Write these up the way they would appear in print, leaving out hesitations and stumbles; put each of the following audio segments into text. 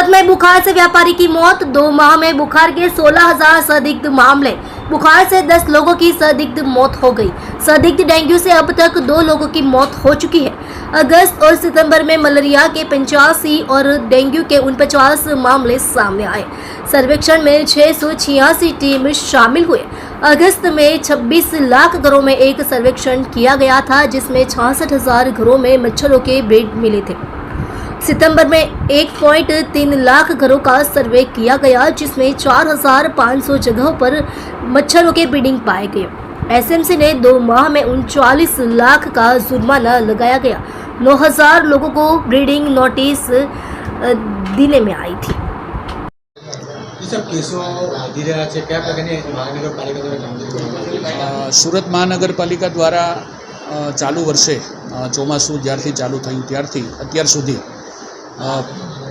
सूरत में बुखार से व्यापारी की मौत। 2 माह में बुखार के 16,000 संदिग्ध मामले। बुखार से 10 लोगों की संदिग्ध मौत हो गई। संदिग्ध डेंगू से अब तक 2 लोगों की मौत हो चुकी है। अगस्त और सितंबर में मलेरिया के 85 और डेंगू के 49 मामले सामने आए। सर्वेक्षण में 686 टीम शामिल हुए। अगस्त में 26 लाख घरों में एक सर्वेक्षण किया गया था, जिसमें 66,000 घरों में मच्छरों के बेड मिले थे। सितंबर में 1.3 लाख घरों का सर्वे किया गया, जिसमें 4,500 जगहों पर मच्छरों के ब्रीडिंग पाए गए। एसएमसी ने 2 माह में 39 लाख का जुर्माना लगाया गया। 9,000 लोगों को ब्रीडिंग नोटिस देने में आई थी। सूरत महानगरपालिका द्वारा चालू वर्षे ચોમાસું જ્યારથી ચાલુ થયું ત્યારથી અત્યાર સુધી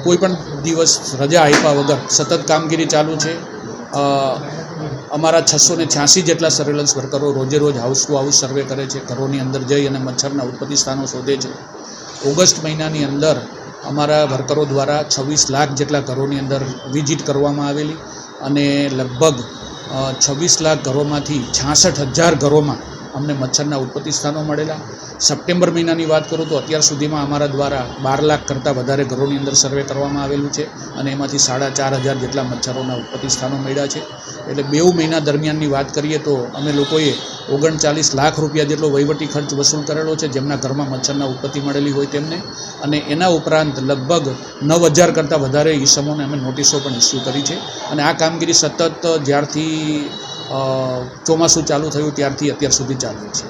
કોઈપણ દિવસ રજા આપ્યા વગર સતત કામગીરી ચાલુ છે। અમારા 686 જેટલા સર્વેલન્સ વર્કરો રોજે રોજ હાઉસ ટુ હાઉસ સર્વે કરે છે, ઘરોની અંદર જઈ અને મચ્છરના ઉત્પત્તિ સ્થાનો શોધે છે। ઓગસ્ટ મહિનાની અંદર અમારા વર્કરો દ્વારા 26 લાખ જેટલા ઘરોની અંદર વિઝિટ કરવામાં આવેલી અને લગભગ 26 લાખ ઘરોમાંથી 66,000 ઘરોમાં અમને મચ્છરના ઉત્પત્તિ સ્થાનો મળેલા। સપ્ટેમ્બર મહિનાની વાત કરું તો અત્યાર સુધીમાં અમારા દ્વારા 12 લાખ કરતાં વધારે ઘરોની અંદર સર્વે કરવામાં આવેલું છે અને એમાંથી 4,500 જેટલા મચ્છરોના ઉત્પત્તિ સ્થાનો મળ્યા છે। એટલે 2 મહિના દરમિયાનની વાત કરીએ તો અમે લોકોએ 39 લાખ રૂપિયા જેટલો વહીવટી ખર્ચ વસૂલ કરેલો છે, જેમના ઘરમાં મચ્છરના ઉત્પત્તિ મળેલી હોય તેમને, અને એના ઉપરાંત લગભગ 9,000 કરતાં વધારે ઈસમોને અમે નોટિસો પણ ઇસ્યુ કરી છે। અને આ કામગીરી સતત જ્યારથી ચોમાસું ચાલુ થયું ત્યારથી અત્યાર સુધી ચાલુ છે।